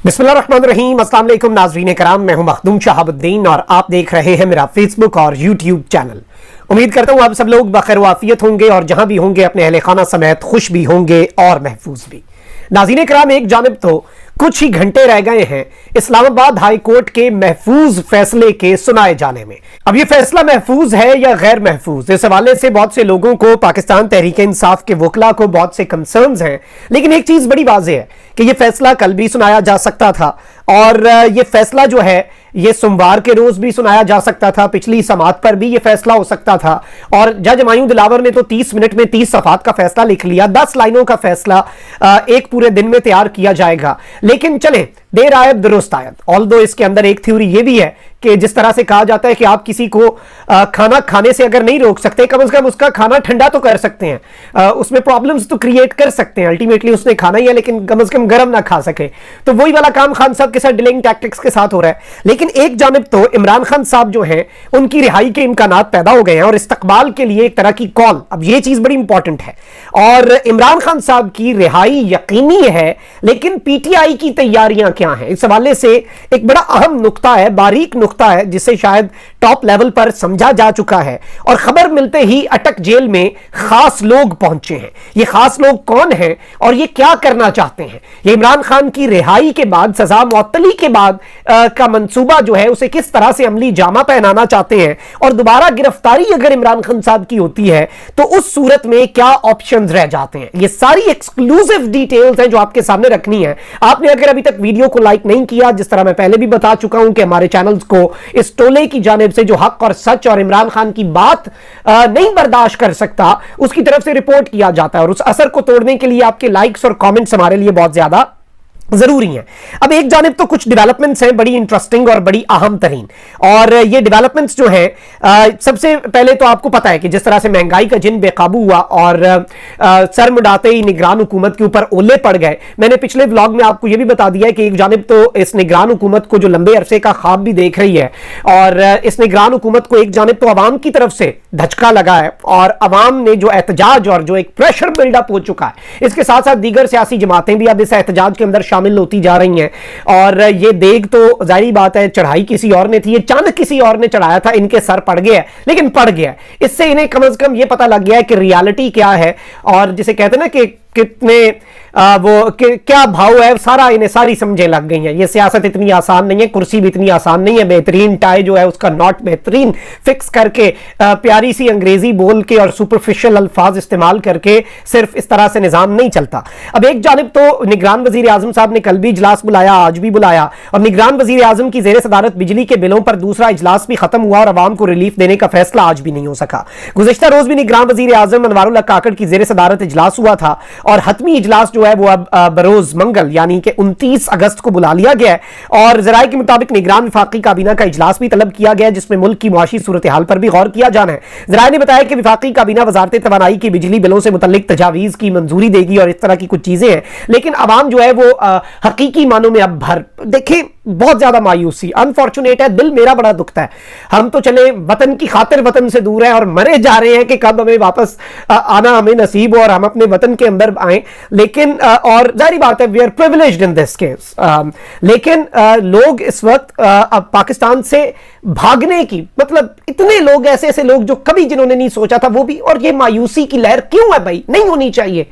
बिस्मिल्लाहिर्रहमानिर्रहीम। अस्सलाम वालेकुम नाज़रीन कराम, मैं हूं मखदूम शहाबुद्दीन और आप देख रहे हैं मेरा फेसबुक और यूट्यूब चैनल। उम्मीद करता हूं आप सब लोग बखैर वाफियत होंगे और जहां भी होंगे अपने अहले खाना समेत खुश भी होंगे और महफूज भी। नाज़रीन कराम, एक जानिब तो कुछ ही घंटे रह गए हैं इस्लामाबाद हाई कोर्ट के महफूज फैसले के सुनाए जाने में। अब ये फैसला महफूज है या गैर महफूज, इस हवाले से बहुत से लोगों को, पाकिस्तान तहरीक इंसाफ के वकला को बहुत से कंसर्न्स हैं। लेकिन एक चीज बड़ी वाज़ेह है कि यह फैसला कल भी सुनाया जा सकता था और यह फैसला जो है ये सोमवार के रोज भी सुनाया जा सकता था, पिछली समात पर भी ये फैसला हो सकता था। और जज मायूं दिलावर ने तो 30 मिनट में 30 सफात का फैसला लिख लिया। 10 लाइनों का फैसला एक पूरे दिन में तैयार किया जाएगा। लेकिन चले, देर आयत दुरुस्त आयत। ऑल्दो इसके अंदर एक थ्योरी ये भी है कि जिस तरह से कहा जाता है कि आप किसी को खाना खाने से अगर नहीं रोक सकते, कम से कम उसका खाना ठंडा तो कर सकते हैं, उसमें प्रॉब्लम्स तो क्रिएट कर सकते हैं। अल्टीमेटली उसने खाना ही है लेकिन कम से कम गर्म ना खा सके, तो वही वाला काम खान साहब के साथ डिलेइंग टैक्टिक्स के साथ हो रहा है। लेकिन एक जानिब तो इमरान खान साहब जो हैं उनकी रिहाई के इम्कानात पैदा हो गए हैं और इस्तकबाल के लिए एक तरह की कॉल, अब ये चीज बड़ी इंपॉर्टेंट है। और इमरान खान साहब की रिहाई यकीनी है, लेकिन पीटीआई की तैयारियां क्या हैं, इस हवाले से एक बड़ा अहम नुक्ता है, बारीक नुक्ता है, जिसे शायद टॉप लेवल पर समझा जा चुका है। और खबर मिलते ही अटक जेल में खास लोग पहुंचे हैं। ये खास लोग कौन हैं और ये क्या करना चाहते हैं? ये इमरान खान की रिहाई के बाद, सजा मुअत्तली के बाद का मंसूबा जो है उसे किस तरह से अमली जामा पहनाना चाहते हैं, और दोबारा गिरफ्तारी अगर इमरान खान साहब की होती है तो उस सूरत में क्या ऑप्शंस रह जाते हैं, ये सारी एक्सक्लूसिव डिटेल्स हैं जो आपके सामने रखनी है। आपने अगर अभी तक वीडियो को लाइक नहीं किया, जिस तरह मैं पहले भी बता चुका हूं कि हमारे चैनल्स को इस टोले की जानिब से जो हक और सच और इमरान खान की बात नहीं बर्दाश्त कर सकता, उसकी तरफ से रिपोर्ट किया जाता है, और उस असर को तोड़ने के लिए आपके लाइक्स और कमेंट्स हमारे लिए बहुत ज्यादा जरूरी है। अब एक जानिब तो कुछ डेवलपमेंट्स हैं बड़ी इंटरेस्टिंग और बड़ी अहम तरीन, और ये डेवलपमेंट्स जो हैं, सबसे पहले तो आपको पता है कि जिस तरह से महंगाई का जिन बेकाबू हुआ और सर मुड़ाते ही निगरान हुकूमत के ऊपर ओले पड़ गए। मैंने पिछले व्लॉग में आपको यह भी बता दिया है कि एक जानिब तो इस निगरान हुकूमत को जो लंबे अरसे का ख्वाब भी देख रही है, और इस निगरान हुकूमत को एक जानिब तो अवाम की तरफ से धचका लगा है और अवाम ने जो एहतजाज और जो एक प्रेशर बिल्डअप हो चुका है, इसके साथ साथ दीगर सियासी जमातें भी अब इस एहतजाज के अंदर शामिल होती जा रही हैं। और ये देग तो जाहिर बात है चढ़ाई किसी और ने थी, ये चंद किसी और ने चढ़ाया था, इनके सर पड़ गया है, लेकिन पड़ गया है। इससे इन्हें कम से कम ये पता लग गया है कि रियलिटी क्या है, और जिसे कहते हैं ना कि कितने क्या भाव है, सारा इन्हें सारी समझे लग गई है। ये सियासत इतनी आसान नहीं है, कुर्सी भी इतनी आसान नहीं है। बेहतरीन टाई जो है उसका नॉट बेहतरीन फिक्स करके, प्यारी सी अंग्रेजी बोल के और सुपरफिशियल अल्फाज इस्तेमाल करके सिर्फ इस तरह से निजाम नहीं चलता। अब एक जानिब तो निगरान वजीर आजम साहब ने कल भी इजलास बुलाया, आज भी बुलाया, और निगरान वजीर आजम की जेर सदारत बिजली के बिलों पर दूसरा इजलास भी खत्म हुआ और अवाम को रिलीफ देने का फैसला आज भी नहीं हो सका। गुज़िश्ता रोज भी निगरान वजीर आजम अनवारुल हक काकड़ की जेर सदारत इजलास हुआ था, और हतमी इजलास जो है वो अब बरोज मंगल यानी कि 29 अगस्त को बुला लिया गया है। और जराये के मुताबिक निगरान विफाकी काबीना का इजलास भी तलब किया गया है, जिसमें मुल्क की मुआशी सूरत हाल पर भी गौर किया जाना है। जराये ने बताया कि विफाकी काबीना वजारत तवानाई की बिजली बिलों से मुतल्लिक तजावीज की मंजूरी देगी और इस तरह की कुछ चीजें हैं। लेकिन अवाम जो है वो हकीकी मानों में अब भर देखे बहुत ज्यादा मायूसी, अनफॉर्चुनेट है, दिल मेरा बड़ा दुखता है। हम तो चले वतन की खातिर वतन से दूर हैं और मरे जा रहे हैं कि कब हमें वापस आना हमें नसीब हो और हम अपने वतन के अंदर आए। लेकिन और जारी बात है, we are privileged in this case, लेकिन लोग इस वक्त अब पाकिस्तान से भागने की, मतलब इतने लोग, ऐसे ऐसे लोग जो कभी जिन्होंने नहीं सोचा था वो भी, और ये मायूसी की लहर क्यों है भाई? नहीं होनी चाहिए।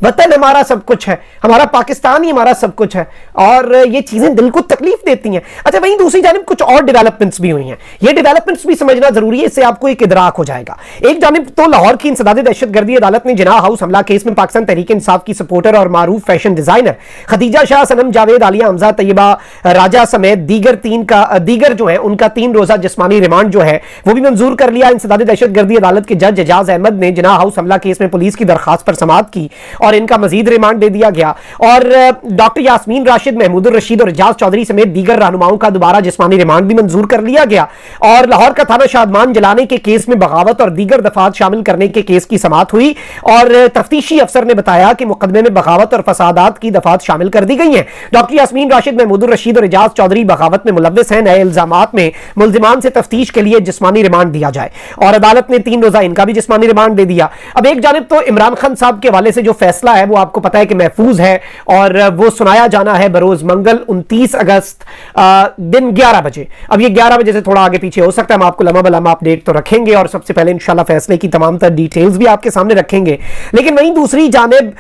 वतन हमारा सब कुछ है, हमारा पाकिस्तान ही हमारा सब कुछ है, और ये चीजें दिल को तकलीफ देती हैं। अच्छा, वहीं दूसरी जानिब कुछ और डेवलपमेंट्स भी हुई हैं, ये डेवलपमेंट्स भी समझना जरूरी है, इससे आपको एक इदराक हो जाएगा। एक जानिब तो लाहौर की इंसदाद दहशतगर्दी अदालत ने जिनाह हाउस हमला केस में पाकिस्तान तहरीक इंसाफ की सपोर्टर और मारूफ फैशन डिजाइनर खदीजा शाह, सनम जावेद, आलिया हमजा, तैयबा राजा समेत दीगर जो है उनका 3 रोजा जिस्मानी रिमांड जो है वो भी मंजूर कर लिया। इंसदाद दहशतगर्दी अदालत के जज एजाज अहमद ने जिनाह हाउस हमला केस में पुलिस की दरखास्त पर समाअत की और इनका मजीद रिमांड दे दिया गया। और डॉक्टर यास्मीन राशिद, महमूद रशीद और एजाज चौधरी समेत दीगर रहनुमाओं का दोबारा जिस्मानी रिमांड भी मंजूर कर लिया गया। और लाहौर का थाना शादमान जलाने के केस में बगावत और दीगर दफात शामिल करने के केस की समाअत हुई, और तफ्तीशी अफसर ने बताया कि मुकदमे में बगावत और फसादात की दफात शामिल कर दी गई हैं। डॉक्टर यास्मीन राशिद, महमूद रशीद और एजाज चौधरी बगावत में मुलव्विस हैं। नए इल्जामात में मुल्जिमान से तफ्तीश के लिए जिस्मानी रिमांड दिया जाए, और अदालत ने 3 रोजा इनका भी जिस्मानी रिमांड दे दिया। अब एक जानिब तो इमरान खान साहब के हवाले से जो फैसला फैसला है वो आपको पता है कि महफूज है और वो सुनाया जाना है बरोज मंगल 29 अगस्त दिन 11 बजे। अब ये 11 बजे से थोड़ा आगे पीछे हो सकता है, हम आपको लम्हा बलम्हा अपडेट तो रखेंगे और सबसे पहले इंशाल्लाह फैसले की तमाम तर डिटेल्स भी आपके सामने रखेंगे। लेकिन वहीं दूसरी जानिब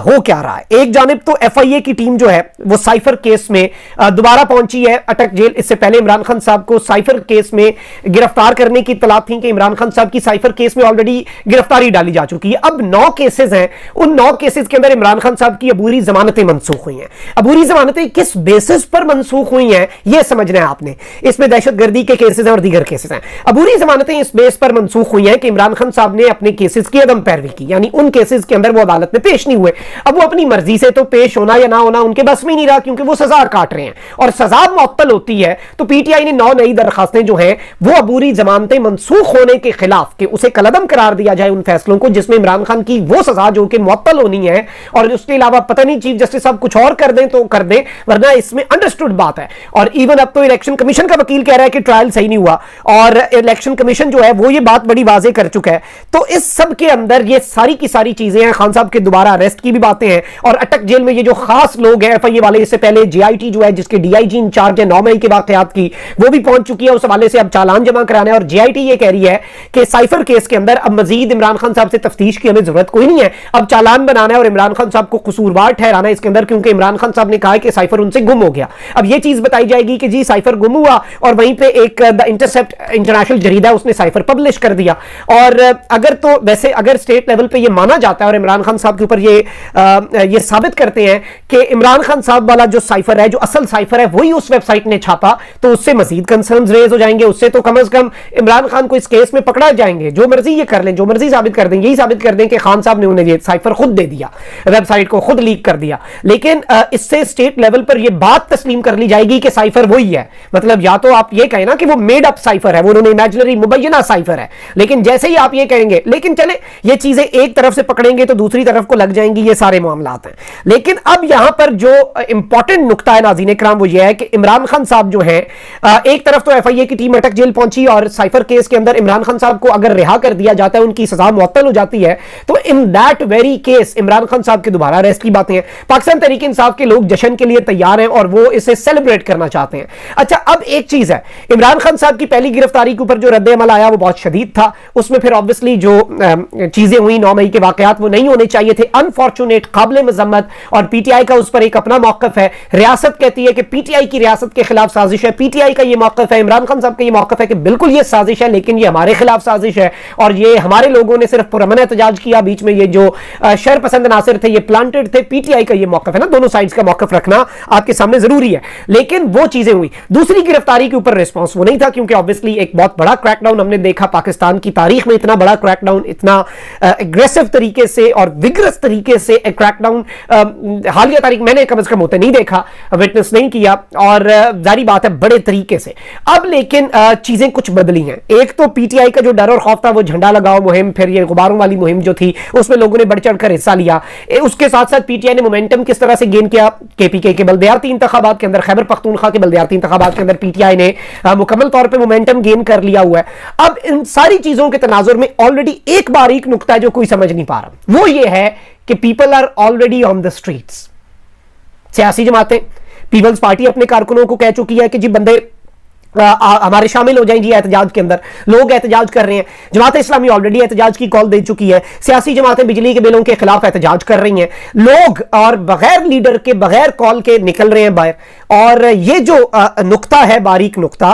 हो क्या रहा है, एक जानिब तो FIA की टीम जो है वो साइफर केस में दोबारा पहुंची है अटक जेल। इससे पहले इमरान खान साहब को साइफर केस में गिरफ्तार करने की इत्तला थी कि इमरान खान साहब की साइफर केस में ऑलरेडी गिरफ्तारी डाली जा चुकी है। अब 9 केसेस हैं, उन 9 केसेस के अंदर इमरान खान साहब की अबूरी जमानतें मनसूख हुई हैं। अबूरी जमानतें किस बेसिस पर मनसूख हुई हैं यह समझना है आपने। इसमें दहशतगर्दी के केसेस हैं और दीगर केसेस हैं। अबूरी जमानतें इस बेस पर मनसूख हुई हैं कि इमरान खान साहब ने अपने केसेस की अदम पैरवी की, यानी उन केसेस के अंदर वो अदालत में पेश नहीं हुए। अब वो अपनी मर्जी से तो पेश होना या ना होना उनके बस में नहीं रहा, क्योंकि वो सजा काट रहे हैं और सजा मुअत्तल होती है। तो PTI ने 9 नई दरखास्तें जो हैं वो अबूरी जमानतें मनसूख होने के खिलाफ कि उसे कलअदम करार दिया जाए उन फैसलों को जिसमें इमरान खान की वो सजा जो कि मुअत्तल होनी है, और उसके अलावा पता नहीं चीफ जस्टिस साहब कुछ और कर दें तो कर दें, वरना इसमें अंडरस्टूड बात है। और इवन अब तो इलेक्शन कमीशन का वकील कह रहा है कि ट्रायल सही नहीं हुआ और इलेक्शन कमीशन जो है वो ये बात बड़ी वाजे कर चुका है। तो इस सब के अंदर ये सारी की सारी चीजें हैं, खान साहब के दोबारा अरेस्ट की भी बातें हैं और अटक जेल में ये जो खास लोग हैं FIA वाले, इससे पहले JIT जो है जिसके DIG इंचार्ज है 9 मई के वाकयात की, वो भी पहुंच चुकी है उस हवाले से अब चालान जमा कराना है। और JIT ये कह रही है कि साइफर केस के अंदर अब मजीद इमरान खान साहब से तफ्तीश की हमें जरूरत कोई नहीं है, अब चालान बनाना है और इमरान खान साहब को कसूरवार ठहराना है इसके अंदर, क्योंकि इमरान खान साहब ने कहा है कि साइफर उनसे गुम हो गया। अब ये चीज बताई जाएगी कि जी साइफर गुम हुआ और वहीं पे एक द इंटरसेप्ट इंटरनेशनल जरीदा उसने साइफर पब्लिश कर दिया। और अगर तो वैसे अगर स्टेट लेवल पे ये माना जाता है और इमरान खान साहब के ऊपर ये साबित करते हैं कि इमरान खान साहब वाला जो साइफर है, जो असल साइफर है वही उस वेबसाइट ने छापा, तो उससे मजीद कंसर्न्स रेज हो जाएंगे। उससे तो कम से कम इमरान खान को इस केस में पकड़ा जाएंगे, जो मर्जी ये कर लें, जो मर्जी साबित कर दें, यही साबित कर दें कि खान साहब ने उन्हें ये साइफर खुद दे दिया, वेबसाइट को खुद लीक कर दिया। लेकिन इससे स्टेट लेवल पर यह बात तस्लीम कर ली जाएगी कि साइफर वही है। मतलब या तो आप ये कहें ना कि वो मेड अप साइफर है, वो उन्होंने इमेजिनरी मुबैना साइफर है, लेकिन जैसे ही आप ये कहेंगे, लेकिन चले ये चीजें एक तरफ से पकड़ेंगे तो दूसरी तरफ को लग जाएंगी, ये सारे मामलात हैं। लेकिन अब यहां पर जो इंपॉर्टेंट नुकता है नाज़रीन इकराम वो ये है कि इमरान खान साहब जो है एक तरफ तो FIA की टीम अटक जेल पहुंची और साइफर केस के अंदर इमरान खान साहब को अगर रिहा कर दिया जाता है, उनकी सजा मुअत्तल हो जाती है, तो in that very case Imran Khan साहब के दोबारा अरेस्ट की बातें हैं। पाकिस्तान तहरीक इंसाफ के लोग जश्न के लिए तैयार हैं और वो इसे सेलिब्रेट करना चाहते हैं। अच्छा, अब एक चीज है, इमरान खान साहब की पहली गिरफ्तारी के ऊपर जो रद्द अमल आया वो बहुत शदीद था। उसमें फिर ऑब्वियसली जो चीजें हुई 9 मई के वाकयात वो नहीं होने चाहिए थे, अनफॉर्चुनेट, काबिल मजम्मत, और PTI का उस पर एक अपना मौकफ है। रियासत कहती है कि PTI की रियासत के खिलाफ साजिश है, PTI का ये मौकफ है, इमरान खान साहब का ये मौकफ है कि बिल्कुल ये साजिश है, लेकिन ये हमारे खिलाफ साजिश है और ये हमारे लोगों ने सिर्फ पुरअमन एहतजाज किया, बीच में ये जो शर पसंद नासिर थे ये प्लांटेड थे। PTI का ये मौकफ है ना, दोनों साइड्स का मौकफ रखना आपके सामने जरूरी है, लेकिन वो चीजें हुई। दूसरी गिरफ्तारी के ऊपर रिस्पॉन्स वो नहीं था, क्योंकि ऑब्वियसली एक बहुत बड़ा क्रैकडाउन हमने देखा पाकिस्तान की तारीख में, इतना बड़ा क्रैकडाउन, इतना एग्रेसिव तरीके से और विग्रस तरीके से क्रैकडाउन हालिया तारीख मैंने कम से कम होते नहीं देखा, विटनेस नहीं किया, और जारी बात है बड़े तरीके से। अब लेकिन चीजें कुछ बदली हैं। एक तो PTI का जो डर और खौफ था वो झंडा लगाओ मुहिम, फिर ये गुब्बारों वाली मुहिम जो थी उसमें लोगों ने बढ़ चढ़कर हिस्सा लिया। उसके साथ साथ PTI ने मोमेंटम किस तरह से गेन किया, KPK के बल्दियाती इंतखाबात के अंदर, खैबर पख्तूनख्वा के बल्दियाती इंतखाबात के अंदर PTI ने मुकम्मल तौर पर मोमेंटम गेन कर लिया हुआ है। अब इन सारी चीजों के तनाजुर में ऑलरेडी एक बारीक नुकता है जो कोई समझ नहीं पा रहा, वो ये है कि people are already on the streets. सियासी जमातें, पीपल्स पार्टी अपने कारकुनों को कह चुकी है कि जी बंदे हमारे शामिल हो जाएं जी एहतजाज के अंदर, लोग एहतजाज कर रहे हैं। जमात इस्लामी ऑलरेडी एहतजाज की कॉल दे चुकी है, सियासी जमातें बिजली के बिलों के खिलाफ एहतजाज कर रही हैं, लोग और बगैर लीडर के बगैर कॉल के निकल रहे हैं बाहर। और ये जो नुकता है, बारीक नुकता,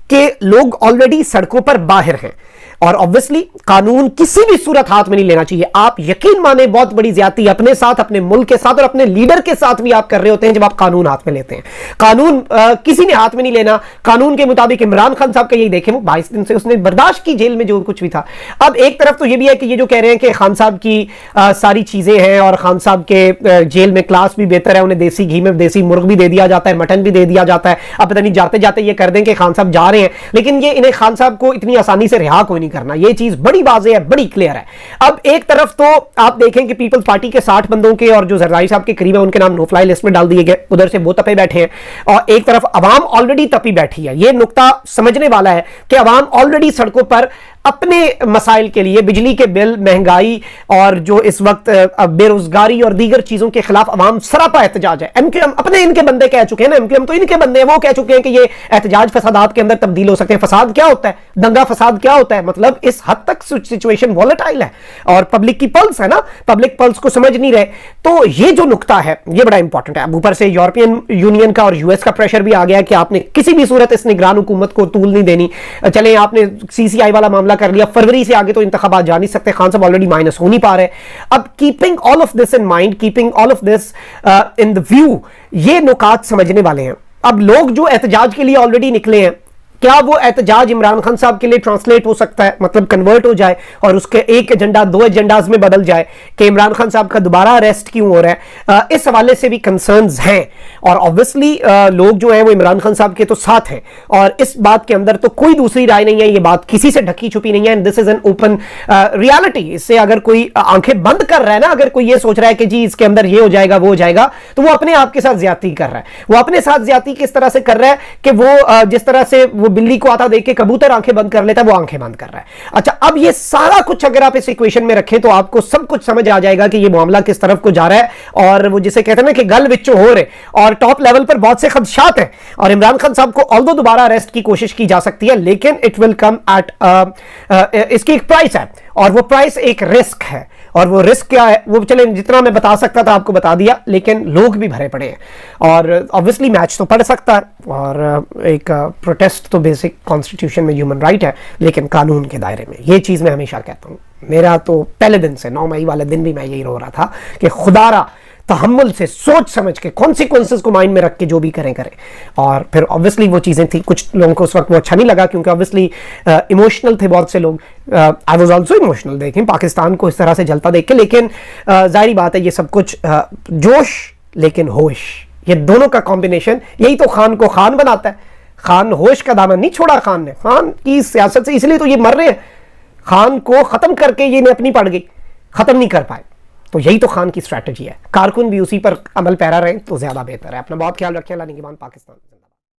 कि लोग ऑलरेडी सड़कों पर बाहर हैं और ऑब्वियसली कानून किसी भी सूरत हाथ में नहीं लेना चाहिए। आप यकीन माने बहुत बड़ी ज्यादती अपने साथ, अपने मुल्क के साथ और अपने लीडर के साथ भी आप कर रहे होते हैं जब आप कानून हाथ में लेते हैं। कानून किसी ने हाथ में नहीं लेना। कानून के मुताबिक इमरान खान साहब का यही देखें, वो 22 दिन से उसने बर्दाश्त की जेल में जो कुछ भी था। अब एक तरफ तो ये भी है कि ये जो कह रहे हैं कि खान साहब की सारी चीजें हैं और खान साहब के जेल में क्लास भी बेहतर है, उन्हें देसी घी में देसी मुर्ग भी दे दिया जाता है, मटन भी दे दिया जाता है। अब पता नहीं जाते जाते ये कर दें कि खान साहब जा रहे हैं, लेकिन ये इन्हें खान साहब को इतनी आसानी से रिहा कोई नहीं करना। ये चीज बड़ी वाज़ेह है, बड़ी क्लियर है। अब एक तरफ तो आप देखें कि पीपल्स पार्टी के 60 बंदों के और जो जरदारी साहब के करीब है उनके नाम नो फ्लाई लिस्ट में डाल दिए गए, उधर से वो तपे बैठे हैं और एक तरफ अवाम ऑलरेडी तपी बैठी है। ये नुकता समझने वाला है कि अवाम ऑलरेडी सड़कों पर अपने मसाइल के लिए, बिजली के बिल, महंगाई और जो इस वक्त बेरोजगारी और दीगर चीजों के खिलाफ अवाम सरापा एहतजाज है। एमक्यूएम अपने इनके बंदे कह चुके हैं ना, एमक्यूएम तो इनके बंदे हैं, वो कह चुके हैं कि ये एहतजाज फसादात के अंदर तब्दील हो सकते हैं। फसाद क्या होता है, दंगा फसाद क्या होता है, मतलब इस हद तक सिचुएशन वॉलेटाइल है और पब्लिक की पल्स है ना, पब्लिक पल्स को समझ नहीं रहे। तो ये जो नुकता है ये बड़ा इंपॉर्टेंट है। अब ऊपर से यूरोपियन यूनियन का और यूएस का प्रेशर भी आ गया कि आपने किसी भी सूरत इस निगरान हुकूमत को तूल नहीं देनी। चले आपने सीसीआई वाला मामला कर लिया, फरवरी से आगे तो इंतखाबात जा नहीं सकते, खान साहब ऑलरेडी माइनस हो नहीं पा रहे। अब keeping all of this in mind, keeping all of this in the view, ये नुकात समझने वाले हैं। अब लोग जो एहतजाज के लिए ऑलरेडी निकले हैं, क्या वो एहतजाज इमरान खान साहब के लिए ट्रांसलेट हो सकता है, मतलब कन्वर्ट हो जाए और उसके एक एजेंडा दो एजेंडाज में बदल जाए कि इमरान खान साहब का दोबारा अरेस्ट क्यों हो रहा है? इस हवाले से भी कंसर्न्स हैं और ऑब्वियसली लोग जो हैं वो इमरान खान साहब के तो साथ हैं और इस बात के अंदर तो कोई दूसरी राय नहीं है। ये बात किसी से ढकी छुपी नहीं है and this is an open reality. इससे अगर कोई आंखें बंद कर रहा है ना, अगर कोई ये सोच रहा है कि जी इसके अंदर ये हो जाएगा वो हो जाएगा, तो वो अपने आप के साथ ज्यादती कर रहा है। वो अपने साथ ज्यादती किस तरह से कर रहा है कि वो जिस तरह से वो बिल्ली को आता देख के कबूतर आंखें बंद कर लेता है, वो आंखें बंद कर रहा है। अच्छा, अब ये सारा कुछ अगर आप इस इक्वेशन में रखें तो आपको सब कुछ समझ आ जाएगा कि ये मामला किस तरफ को जा रहा है और वो जिसे कहते हैं ना कि गल विचो हो रहे और टॉप लेवल पर बहुत से खदशात हैं और इमरान खान साहब को ऑल्दो दोबारा अरेस्ट की कोशिश की जा सकती है, लेकिन इट विल कम एट इसकी एक प्राइस है और वो प्राइस एक रिस्क है। और वो रिस्क क्या है वो चले जितना मैं बता सकता था आपको बता दिया, लेकिन लोग भी भरे पड़े हैं और ऑब्वियसली मैच तो पड़ सकता है और एक प्रोटेस्ट तो बेसिक कॉन्स्टिट्यूशन में ह्यूमन राइट है, लेकिन कानून के दायरे में। ये चीज़ मैं हमेशा कहता हूँ। मेरा तो पहले दिन से 9 मई वाले दिन भी मैं यही रो रहा था कि खुदारा तहम्मुल से सोच समझ के कॉन्सिक्वेंसेस को माइंड में रख के जो भी करें करें। और फिर ऑब्वियसली वो चीज़ें थी, कुछ लोगों को उस वक्त वो अच्छा नहीं लगा क्योंकि ऑब्वियसली इमोशनल थे बहुत से लोग। आई वाज आल्सो इमोशनल देखें पाकिस्तान को इस तरह से जलता देख के, लेकिन जाहिर बात है ये सब कुछ जोश लेकिन होश, ये दोनों का कॉम्बिनेशन यही तो खान को खान बनाता है। खान होश का दामन नहीं छोड़ा खान ने, खान की सियासत से इसलिए तो ये मर रहे हैं। खान को ख़त्म करके ये अपनी पड़ गई, ख़त्म नहीं कर पाए। तो यही तो खान की स्ट्रैटेजी है। कारकुन भी उसी पर अमल पैरा रहे तो ज़्यादा बेहतर है। अपना बहुत ख्याल रखें। अल्लाह निगहबान। पाकिस्तान।